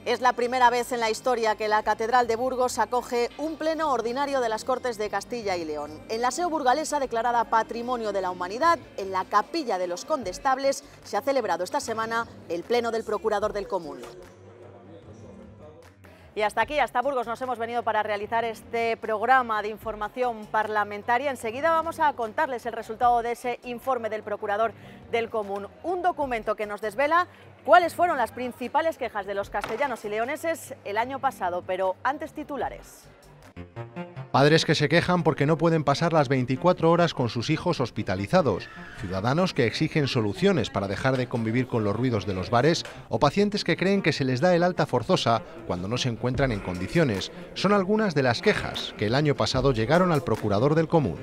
Es la primera vez en la historia que la Catedral de Burgos acoge un pleno ordinario de las Cortes de Castilla y León. En la SEO burgalesa, declarada Patrimonio de la Humanidad, en la Capilla de los Condestables, se ha celebrado esta semana el pleno del Procurador del Común. Y hasta aquí, hasta Burgos, nos hemos venido para realizar este programa de información parlamentaria. Enseguida vamos a contarles el resultado de ese informe del Procurador del Común, un documento que nos desvela cuáles fueron las principales quejas de los castellanos y leoneses el año pasado, pero antes titulares. Padres que se quejan porque no pueden pasar las 24 horas con sus hijos hospitalizados, ciudadanos que exigen soluciones para dejar de convivir con los ruidos de los bares o pacientes que creen que se les da el alta forzosa cuando no se encuentran en condiciones. Son algunas de las quejas que el año pasado llegaron al Procurador del Común.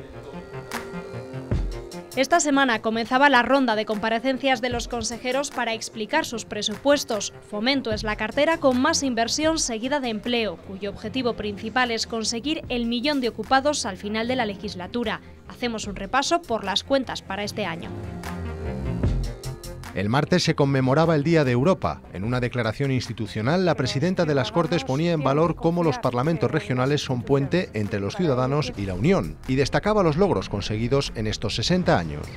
Esta semana comenzaba la ronda de comparecencias de los consejeros para explicar sus presupuestos. Fomento es la cartera con más inversión seguida de empleo, cuyo objetivo principal es conseguir el 1.000.000 de ocupados al final de la legislatura. Hacemos un repaso por las cuentas para este año. El martes se conmemoraba el Día de Europa. En una declaración institucional, la presidenta de las Cortes ponía en valor cómo los parlamentos regionales son puente entre los ciudadanos y la Unión, y destacaba los logros conseguidos en estos 60 años.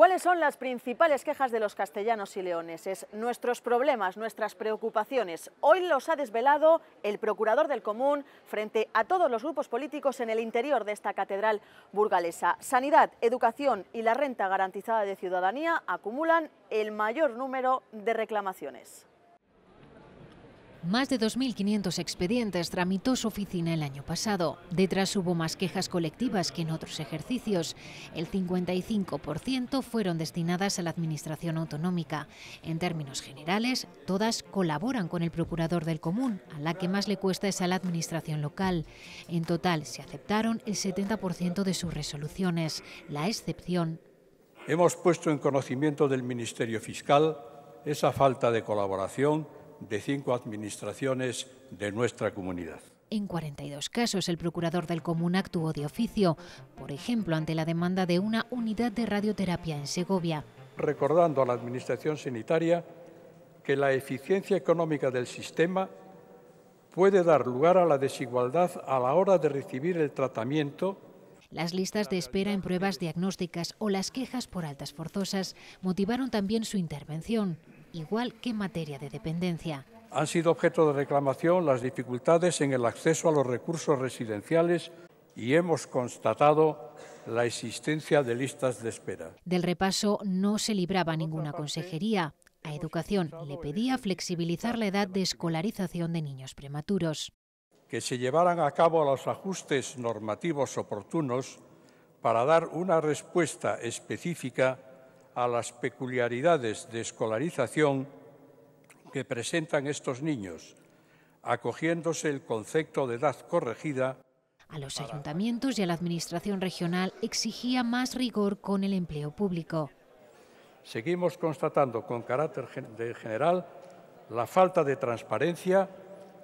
¿Cuáles son las principales quejas de los castellanos y leoneses? Nuestros problemas, nuestras preocupaciones. Hoy los ha desvelado el Procurador del Común frente a todos los grupos políticos en el interior de esta catedral burgalesa. Sanidad, educación y la renta garantizada de ciudadanía acumulan el mayor número de reclamaciones. Más de 2.500 expedientes tramitó su oficina el año pasado. Detrás hubo más quejas colectivas que en otros ejercicios. El 55% fueron destinadas a la Administración autonómica. En términos generales, todas colaboran con el Procurador del Común. A la que más le cuesta es a la Administración local. En total, se aceptaron el 70% de sus resoluciones. La excepción. Hemos puesto en conocimiento del Ministerio Fiscal esa falta de colaboración de 5 administraciones de nuestra comunidad. En 42 casos, el Procurador del Común actuó de oficio, por ejemplo, ante la demanda de una unidad de radioterapia en Segovia. Recordando a la Administración sanitaria que la eficiencia económica del sistema puede dar lugar a la desigualdad a la hora de recibir el tratamiento. Las listas de espera en pruebas diagnósticas o las quejas por altas forzosas motivaron también su intervención, igual que en materia de dependencia. Han sido objeto de reclamación las dificultades en el acceso a los recursos residenciales y hemos constatado la existencia de listas de espera. Del repaso no se libraba ninguna consejería. A Educación le pedía flexibilizar la edad de escolarización de niños prematuros. Que se llevaran a cabo los ajustes normativos oportunos para dar una respuesta específica a las peculiaridades de escolarización que presentan estos niños, acogiéndose el concepto de edad corregida. A los ayuntamientos y a la Administración regional exigía más rigor con el empleo público. Seguimos constatando con carácter general la falta de transparencia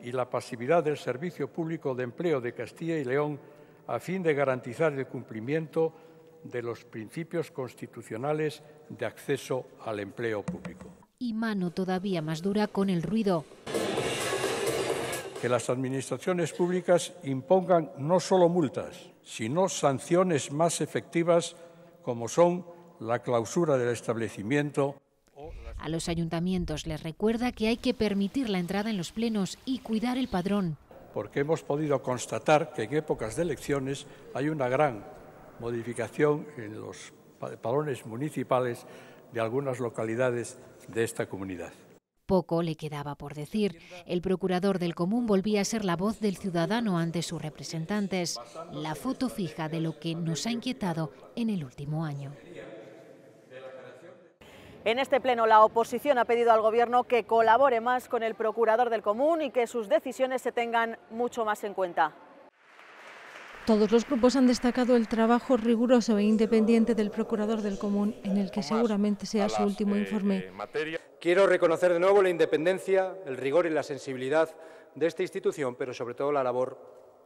y la pasividad del Servicio Público de Empleo de Castilla y León a fin de garantizar el cumplimiento de los principios constitucionales de acceso al empleo público. Y mano todavía más dura con el ruido. Que las administraciones públicas impongan no solo multas, sino sanciones más efectivas como son la clausura del establecimiento. A los ayuntamientos les recuerda que hay que permitir la entrada en los plenos y cuidar el padrón. Porque hemos podido constatar que en épocas de elecciones hay una gran modificación en los padrones municipales de algunas localidades de esta comunidad. Poco le quedaba por decir. El Procurador del Común volvía a ser la voz del ciudadano ante sus representantes, la foto fija de lo que nos ha inquietado en el último año. En este pleno, la oposición ha pedido al Gobierno que colabore más con el Procurador del Común y que sus decisiones se tengan mucho más en cuenta. Todos los grupos han destacado el trabajo riguroso e independiente del Procurador del Común, en el que seguramente sea su último informe. Quiero reconocer de nuevo la independencia, el rigor y la sensibilidad de esta institución, pero sobre todo la labor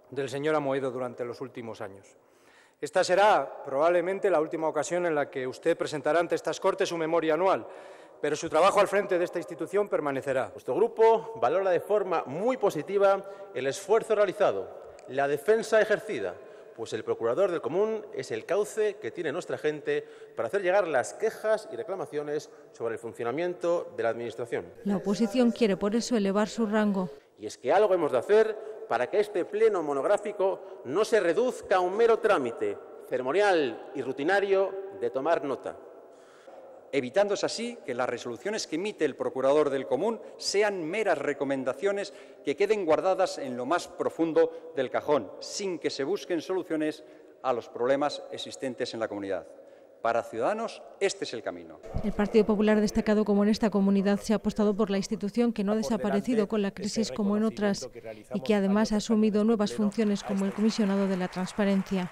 del señor Amoedo durante los últimos años. Esta será probablemente la última ocasión en la que usted presentará ante estas Cortes su memoria anual, pero su trabajo al frente de esta institución permanecerá. Nuestro grupo valora de forma muy positiva el esfuerzo realizado, la defensa ejercida, pues el Procurador del Común es el cauce que tiene nuestra gente para hacer llegar las quejas y reclamaciones sobre el funcionamiento de la Administración. La oposición quiere por eso elevar su rango. Y es que algo hemos de hacer para que este pleno monográfico no se reduzca a un mero trámite ceremonial y rutinario de tomar nota, evitándose así que las resoluciones que emite el Procurador del Común sean meras recomendaciones que queden guardadas en lo más profundo del cajón, sin que se busquen soluciones a los problemas existentes en la comunidad. Para Ciudadanos, este es el camino. El Partido Popular ha destacado como en esta comunidad se ha apostado por la institución que no ha desaparecido con la crisis como en otras y que además ha asumido nuevas funciones como el comisionado de la transparencia.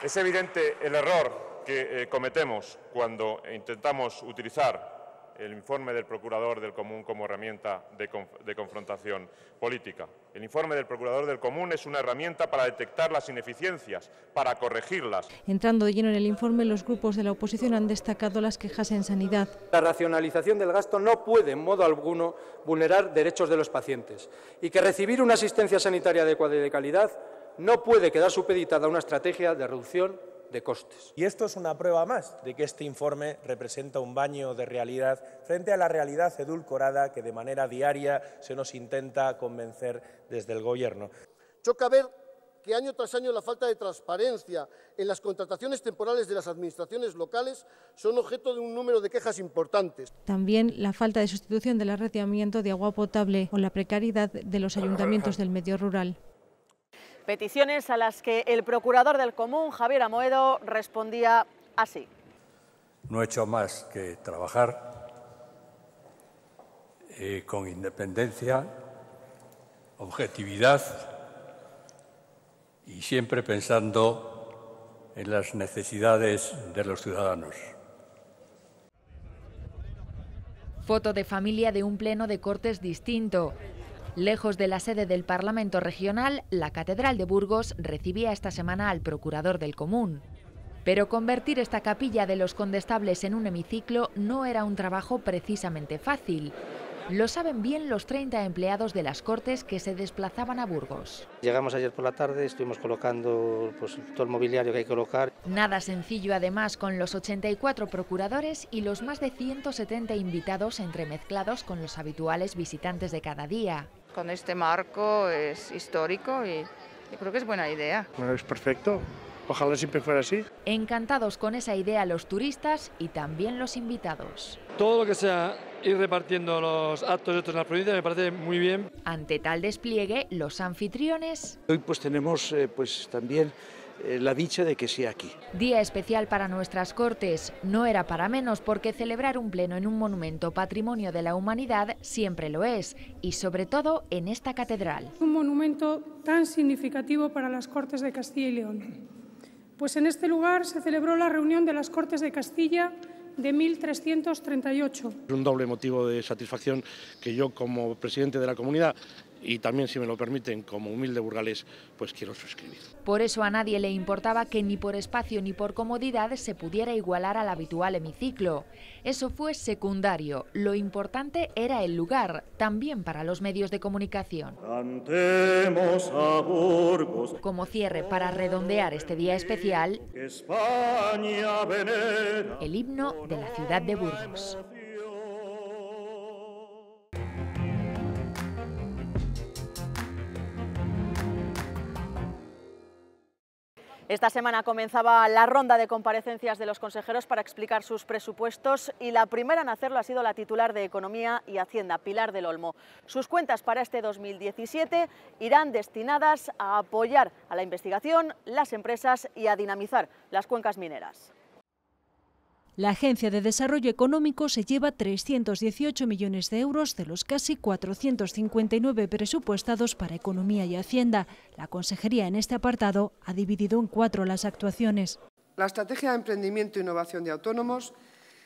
Es evidente el error que cometemos cuando intentamos utilizar el informe del Procurador del Común como herramienta de confrontación política. El informe del Procurador del Común es una herramienta para detectar las ineficiencias, para corregirlas. Entrando de lleno en el informe, los grupos de la oposición han destacado las quejas en sanidad. La racionalización del gasto no puede en modo alguno vulnerar derechos de los pacientes y que recibir una asistencia sanitaria adecuada y de calidad no puede quedar supeditada a una estrategia de reducción de costes. Y esto es una prueba más de que este informe representa un baño de realidad frente a la realidad edulcorada que de manera diaria se nos intenta convencer desde el Gobierno. Choca ver que año tras año la falta de transparencia en las contrataciones temporales de las administraciones locales son objeto de un número de quejas importantes. También la falta de sustitución de la red de amianto de agua potable o la precariedad de los ayuntamientos del medio rural. Peticiones a las que el Procurador del Común, Javier Amoedo, respondía así. No he hecho más que trabajar con independencia, objetividad y siempre pensando en las necesidades de los ciudadanos. Foto de familia de un pleno de Cortes distinto. Lejos de la sede del Parlamento Regional, la Catedral de Burgos recibía esta semana al Procurador del Común. Pero convertir esta capilla de los condestables en un hemiciclo no era un trabajo precisamente fácil. Lo saben bien los 30 empleados de las Cortes que se desplazaban a Burgos. Llegamos ayer por la tarde, estuvimos colocando todo el mobiliario que hay que colocar. Nada sencillo además con los 84 procuradores y los más de 170 invitados entremezclados con los habituales visitantes de cada día. Con este marco es histórico y creo que es buena idea. Bueno, es perfecto. Ojalá siempre fuera así. Encantados con esa idea los turistas y también los invitados. Todo lo que sea ir repartiendo los actos estos en la provincia me parece muy bien. Ante tal despliegue, los anfitriones... Hoy pues tenemos también la dicha de que sea aquí. Día especial para nuestras Cortes. No era para menos porque celebrar un pleno en un monumento patrimonio de la humanidad siempre lo es, y sobre todo en esta catedral. Un monumento tan significativo para las Cortes de Castilla y León. Pues en este lugar se celebró la reunión de las Cortes de Castilla de 1338. Es un doble motivo de satisfacción que yo, como presidente de la comunidad, y también, si me lo permiten, como humilde burgalés, pues quiero suscribir. Por eso a nadie le importaba que ni por espacio ni por comodidad se pudiera igualar al habitual hemiciclo. Eso fue secundario. Lo importante era el lugar, también para los medios de comunicación. Cantemos a Burgos. Como cierre para redondear este día especial, España venera, el himno de la ciudad de Burgos. Esta semana comenzaba la ronda de comparecencias de los consejeros para explicar sus presupuestos y la primera en hacerlo ha sido la titular de Economía y Hacienda, Pilar del Olmo. Sus cuentas para este 2017 irán destinadas a apoyar a la investigación, las empresas y a dinamizar las cuencas mineras. La Agencia de Desarrollo Económico se lleva 318 millones de euros de los casi 459 presupuestados para Economía y Hacienda. La Consejería en este apartado ha dividido en 4 las actuaciones. La Estrategia de Emprendimiento e Innovación de Autónomos,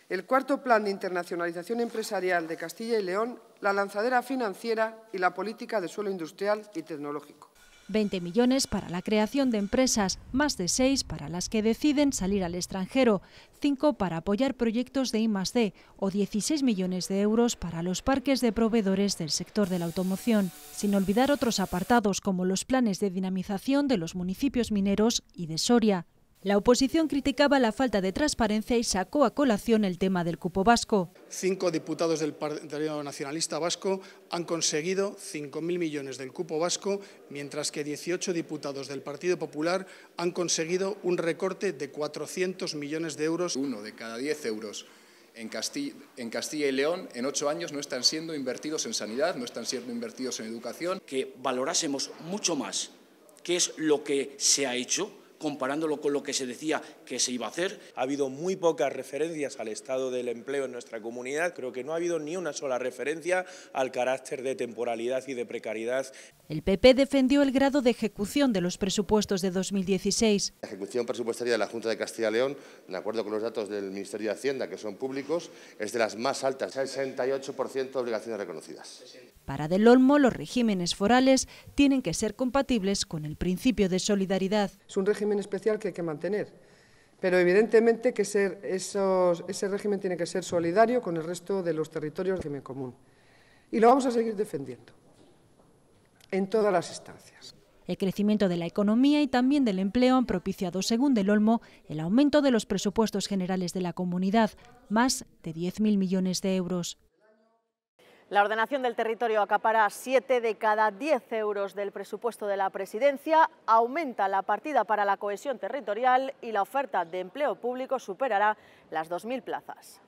el cuarto Plan de Internacionalización Empresarial de Castilla y León, la lanzadera financiera y la política de suelo industrial y tecnológico. 20 millones para la creación de empresas, más de 6 para las que deciden salir al extranjero, 5 para apoyar proyectos de I+D o 16 millones de euros para los parques de proveedores del sector de la automoción, sin olvidar otros apartados como los planes de dinamización de los municipios mineros y de Soria. La oposición criticaba la falta de transparencia y sacó a colación el tema del cupo vasco. 5 diputados del Partido Nacionalista Vasco han conseguido 5.000 millones del cupo vasco, mientras que 18 diputados del Partido Popular han conseguido un recorte de 400 millones de euros. 1 de cada 10 euros en Castilla y León en 8 años no están siendo invertidos en sanidad, no están siendo invertidos en educación. Que valorásemos mucho más qué es lo que se ha hecho, comparándolo con lo que se decía que se iba a hacer. Ha habido muy pocas referencias al estado del empleo en nuestra comunidad. Creo que no ha habido ni una sola referencia al carácter de temporalidad y de precariedad. El PP defendió el grado de ejecución de los presupuestos de 2016. La ejecución presupuestaria de la Junta de Castilla y León, de acuerdo con los datos del Ministerio de Hacienda, que son públicos, es de las más altas, 68% de obligaciones reconocidas. Para Del Olmo, los regímenes forales tienen que ser compatibles con el principio de solidaridad. Es un régimen especial que hay que mantener, pero evidentemente que ese régimen tiene que ser solidario con el resto de los territorios del régimen común. Y lo vamos a seguir defendiendo en todas las instancias. El crecimiento de la economía y también del empleo han propiciado, según Del Olmo, el aumento de los presupuestos generales de la comunidad, más de 10.000 millones de euros. La ordenación del territorio acapara 7 de cada 10 euros del presupuesto de la Presidencia, aumenta la partida para la cohesión territorial y la oferta de empleo público superará las 2.000 plazas.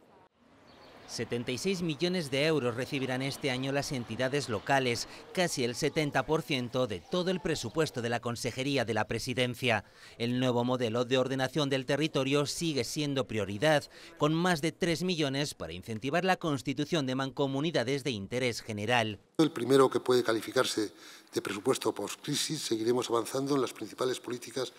76 millones de euros recibirán este año las entidades locales, casi el 70% de todo el presupuesto de la Consejería de la Presidencia. El nuevo modelo de ordenación del territorio sigue siendo prioridad, con más de 3 millones para incentivar la constitución de mancomunidades de interés general. El primero que puede calificarse de presupuesto post-crisis, seguiremos avanzando en las principales políticas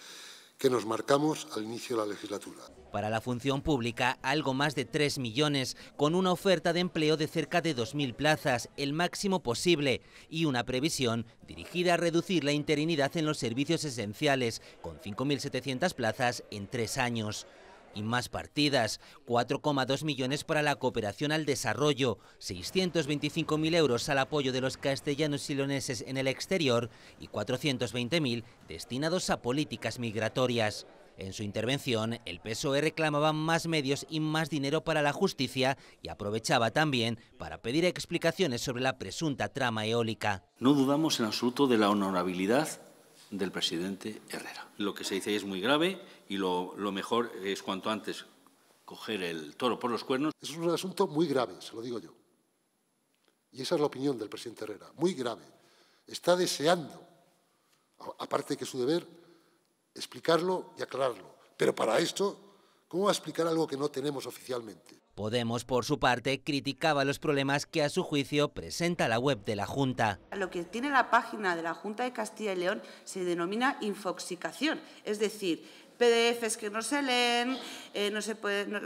que nos marcamos al inicio de la legislatura. Para la función pública, algo más de 3 millones, con una oferta de empleo de cerca de 2.000 plazas, el máximo posible, y una previsión dirigida a reducir la interinidad en los servicios esenciales, con 5.700 plazas en 3 años. Y más partidas, 4,2 millones para la cooperación al desarrollo, 625.000 euros al apoyo de los castellanos y leoneses en el exterior y 420.000 destinados a políticas migratorias. En su intervención, el PSOE reclamaba más medios y más dinero para la justicia y aprovechaba también para pedir explicaciones sobre la presunta trama eólica. No dudamos en absoluto de la honorabilidad del presidente Herrera. Lo que se dice ahí es muy grave y lo mejor es cuanto antes coger el toro por los cuernos. Es un asunto muy grave, se lo digo yo. Y esa es la opinión del presidente Herrera, muy grave. Está deseando, aparte que es su deber, explicarlo y aclararlo. Pero para esto, ¿cómo va a explicar algo que no tenemos oficialmente? Podemos, por su parte, criticaba los problemas que, a su juicio, presenta la web de la Junta. Lo que tiene la página de la Junta de Castilla y León se denomina infoxicación, es decir, PDFs que no se leen,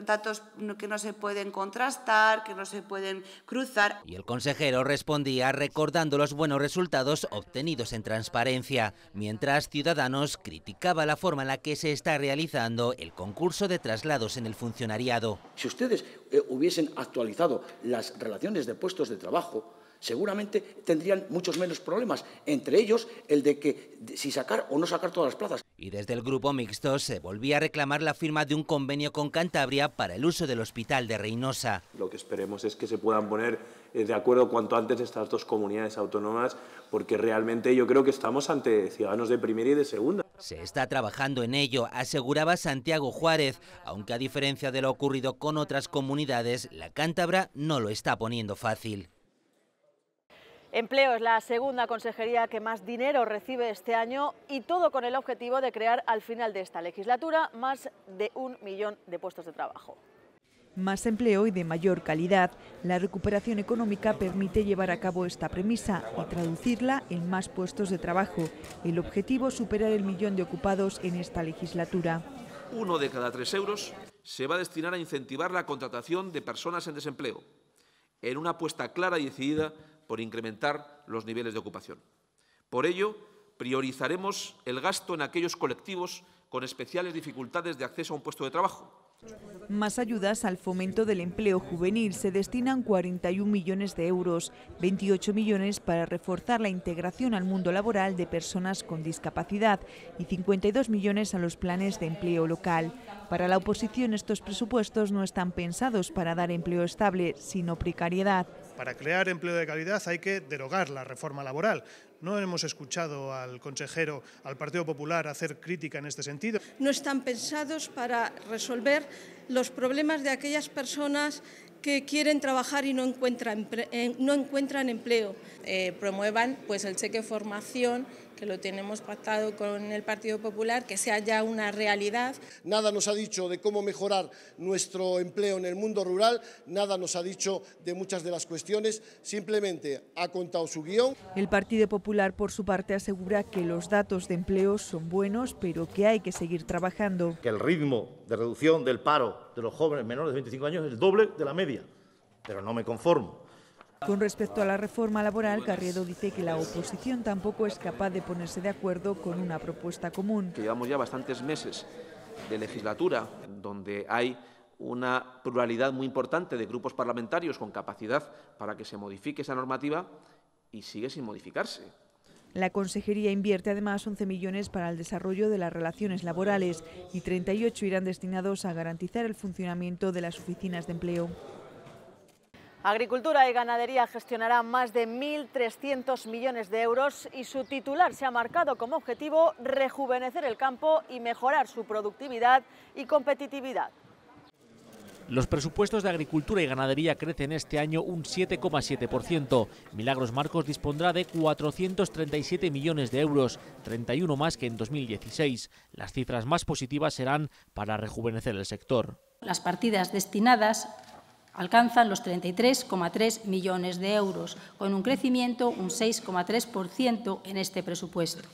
datos que no se pueden contrastar, que no se pueden cruzar. Y el consejero respondía recordando los buenos resultados obtenidos en transparencia, mientras Ciudadanos criticaba la forma en la que se está realizando el concurso de traslados en el funcionariado. Si ustedes hubiesen actualizado las relaciones de puestos de trabajo, seguramente tendrían muchos menos problemas, entre ellos el de que si sacar o no sacar todas las plazas. Y desde el grupo mixto se volvía a reclamar la firma de un convenio con Cantabria para el uso del Hospital de Reynosa. Lo que esperemos es que se puedan poner de acuerdo cuanto antes estas dos comunidades autónomas, porque realmente yo creo que estamos ante ciudadanos de primera y de segunda. Se está trabajando en ello, aseguraba Santiago Juárez, aunque a diferencia de lo ocurrido con otras comunidades, la cántabra no lo está poniendo fácil. Empleo es la segunda consejería que más dinero recibe este año y todo con el objetivo de crear al final de esta legislatura más de 1 millón de puestos de trabajo. Más empleo y de mayor calidad. La recuperación económica permite llevar a cabo esta premisa y traducirla en más puestos de trabajo. El objetivo es superar el 1 millón de ocupados en esta legislatura. 1 de cada 3 euros se va a destinar a incentivar la contratación de personas en desempleo, en una apuesta clara y decidida por incrementar los niveles de ocupación. Por ello, priorizaremos el gasto en aquellos colectivos con especiales dificultades de acceso a un puesto de trabajo. Más ayudas al fomento del empleo juvenil. Se destinan 41 millones de euros, 28 millones para reforzar la integración al mundo laboral de personas con discapacidad y 52 millones a los planes de empleo local. Para la oposición, estos presupuestos no están pensados para dar empleo estable, sino precariedad. Para crear empleo de calidad hay que derogar la reforma laboral. No hemos escuchado al consejero, al Partido Popular, hacer crítica en este sentido. No están pensados para resolver los problemas de aquellas personas que quieren trabajar y no encuentran empleo. Promuevan pues el cheque formación, que lo tenemos pactado con el Partido Popular, que sea ya una realidad. Nada nos ha dicho de cómo mejorar nuestro empleo en el mundo rural, nada nos ha dicho de muchas de las cuestiones, simplemente ha contado su guión. El Partido Popular, por su parte, asegura que los datos de empleo son buenos, pero que hay que seguir trabajando. Que el ritmo de reducción del paro de los jóvenes menores de 25 años es el doble de la media, pero no me conformo. Con respecto a la reforma laboral, Carriedo dice que la oposición tampoco es capaz de ponerse de acuerdo con una propuesta común. Que llevamos ya bastantes meses de legislatura donde hay una pluralidad muy importante de grupos parlamentarios con capacidad para que se modifique esa normativa y sigue sin modificarse. La Consejería invierte además 11 millones para el desarrollo de las relaciones laborales y 38 irán destinados a garantizar el funcionamiento de las oficinas de empleo. Agricultura y Ganadería gestionará más de 1.300 millones de euros y su titular se ha marcado como objetivo rejuvenecer el campo y mejorar su productividad y competitividad. Los presupuestos de Agricultura y Ganadería crecen este año un 7,7%. Milagros Marcos dispondrá de 437 millones de euros, 31 más que en 2016. Las cifras más positivas serán para rejuvenecer el sector. Las partidas destinadas alcanzan los 33,3 millones de euros, con un crecimiento un 6,3% en este presupuesto,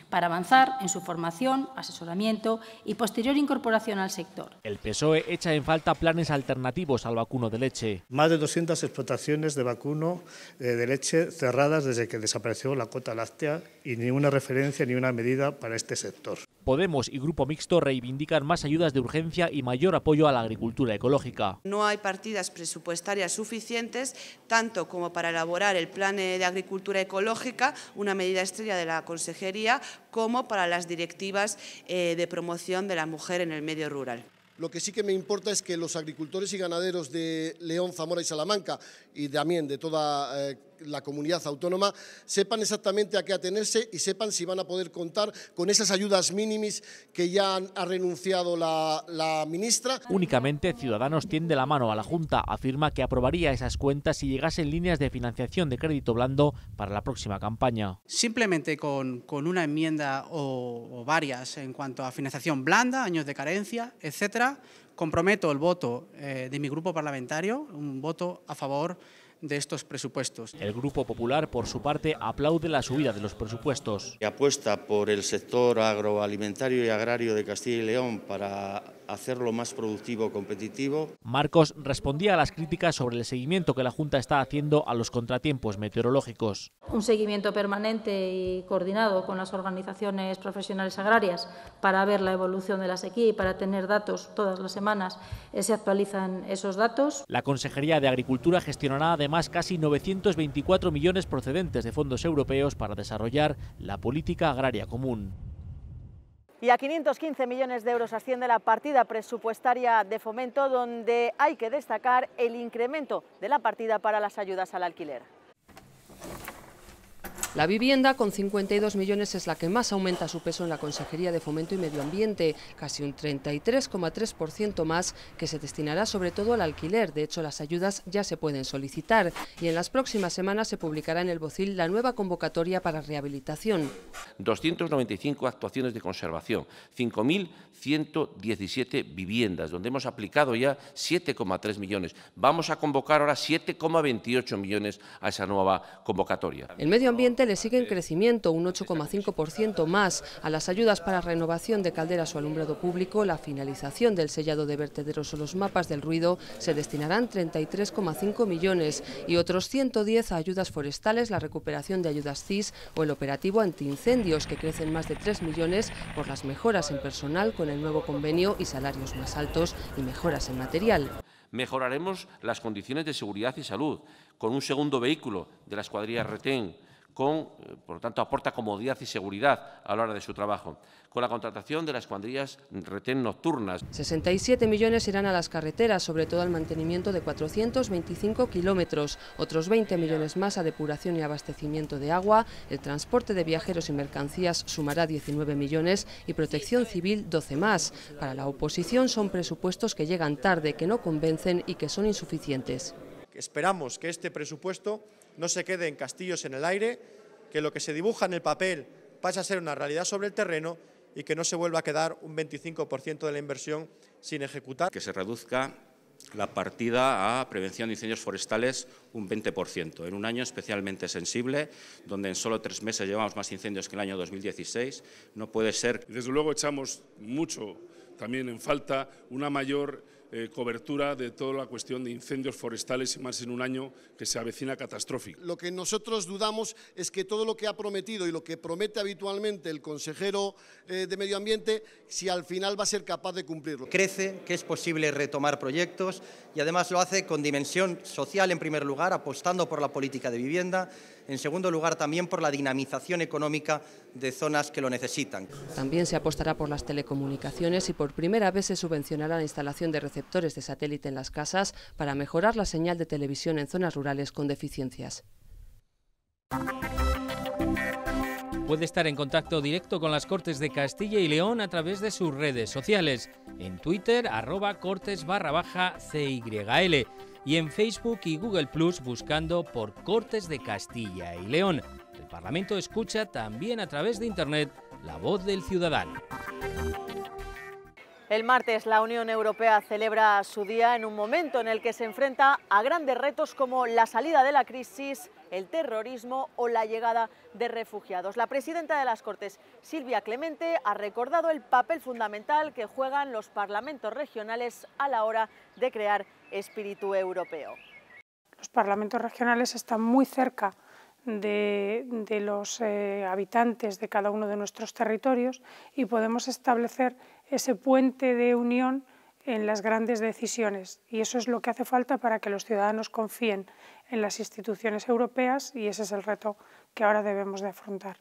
para avanzar en su formación, asesoramiento y posterior incorporación al sector. El PSOE echa en falta planes alternativos al vacuno de leche. Más de 200 explotaciones de vacuno de leche cerradas desde que desapareció la cuota láctea y ni una referencia ni una medida para este sector. Podemos y Grupo Mixto reivindican más ayudas de urgencia y mayor apoyo a la agricultura ecológica. No hay partidas presupuestarias suficientes, tanto como para elaborar el plan de agricultura ecológica, una medida estrella de la Consejería, como para las directivas de promoción de la mujer en el medio rural. Lo que sí que me importa es que los agricultores y ganaderos de León, Zamora y Salamanca y también de toda la comunidad autónoma sepan exactamente a qué atenerse y sepan si van a poder contar con esas ayudas mínimas que ya ha renunciado la ministra. Únicamente Ciudadanos tiende la mano a la Junta, afirma que aprobaría esas cuentas si llegasen líneas de financiación de crédito blando para la próxima campaña. Simplemente con una enmienda o varias en cuanto a financiación blanda, años de carencia, etcétera, comprometo el voto de mi grupo parlamentario, un voto a favor de estos presupuestos. El Grupo Popular, por su parte, aplaude la subida de los presupuestos. Y apuesta por el sector agroalimentario y agrario de Castilla y León para hacerlo más productivo y competitivo. Marcos respondía a las críticas sobre el seguimiento que la Junta está haciendo a los contratiempos meteorológicos. Un seguimiento permanente y coordinado con las organizaciones profesionales agrarias para ver la evolución de la sequía y para tener datos todas las semanas. Se actualizan esos datos. La Consejería de Agricultura gestionará además casi 924 millones procedentes de fondos europeos para desarrollar la política agraria común. Y a 515 millones de euros asciende la partida presupuestaria de Fomento, donde hay que destacar el incremento de la partida para las ayudas al alquiler. La vivienda, con 52 millones, es la que más aumenta su peso en la Consejería de Fomento y Medio Ambiente, casi un 33,3% más, que se destinará sobre todo al alquiler. De hecho, las ayudas ya se pueden solicitar y en las próximas semanas se publicará en el BOCIL la nueva convocatoria para rehabilitación. 295 actuaciones de conservación, 5.117 viviendas, donde hemos aplicado ya 7,3 millones. Vamos a convocar ahora 7,28 millones a esa nueva convocatoria. El medio ambiente le sigue en crecimiento, un 8,5% más. A las ayudas para renovación de calderas o alumbrado público, la finalización del sellado de vertederos o los mapas del ruido se destinarán 33,5 millones y otros 110 a ayudas forestales, la recuperación de ayudas CIS o el operativo antiincendios, que crecen más de 3 millones por las mejoras en personal con el nuevo convenio y salarios más altos y mejoras en material. Mejoraremos las condiciones de seguridad y salud con un segundo vehículo de la escuadrilla Retén, por lo tanto, aporta comodidad y seguridad a la hora de su trabajo, con la contratación de las escuadrillas Retén nocturnas. 67 millones irán a las carreteras, sobre todo al mantenimiento de 425 kilómetros, otros 20 millones más a depuración y abastecimiento de agua, el transporte de viajeros y mercancías sumará 19 millones y protección civil 12 más. Para la oposición son presupuestos que llegan tarde, que no convencen y que son insuficientes. Esperamos que este presupuesto no se quede en castillos en el aire, que lo que se dibuja en el papel pase a ser una realidad sobre el terreno y que no se vuelva a quedar un 25% de la inversión sin ejecutar. Que se reduzca la partida a prevención de incendios forestales un 20%, en un año especialmente sensible, donde en solo 3 meses llevamos más incendios que en el año 2016. No puede ser. Desde luego echamos mucho también en falta una mayor cobertura de toda la cuestión de incendios forestales y más en un año que se avecina catastrófico. Lo que nosotros dudamos es que todo lo que ha prometido y lo que promete habitualmente el consejero de Medio Ambiente, si al final va a ser capaz de cumplirlo. Crece que es posible retomar proyectos y además lo hace con dimensión social en primer lugar, apostando por la política de vivienda, en segundo lugar también por la dinamización económica de zonas que lo necesitan. También se apostará por las telecomunicaciones y por primera vez se subvencionará la instalación de receptores de satélite en las casas para mejorar la señal de televisión en zonas rurales con deficiencias. Puede estar en contacto directo con las Cortes de Castilla y León a través de sus redes sociales, en Twitter @cortes_CYL y en Facebook y Google Plus buscando por Cortes de Castilla y León. El Parlamento escucha también a través de Internet la voz del ciudadano. El martes la Unión Europea celebra su día en un momento en el que se enfrenta a grandes retos como la salida de la crisis, el terrorismo o la llegada de refugiados. La presidenta de las Cortes, Silvia Clemente, ha recordado el papel fundamental que juegan los parlamentos regionales a la hora de crear espíritu europeo. Los parlamentos regionales están muy cerca de los habitantes de cada uno de nuestros territorios y podemos establecer ese puente de unión en las grandes decisiones, y eso es lo que hace falta para que los ciudadanos confíen en las instituciones europeas, y ese es el reto que ahora debemos de afrontar.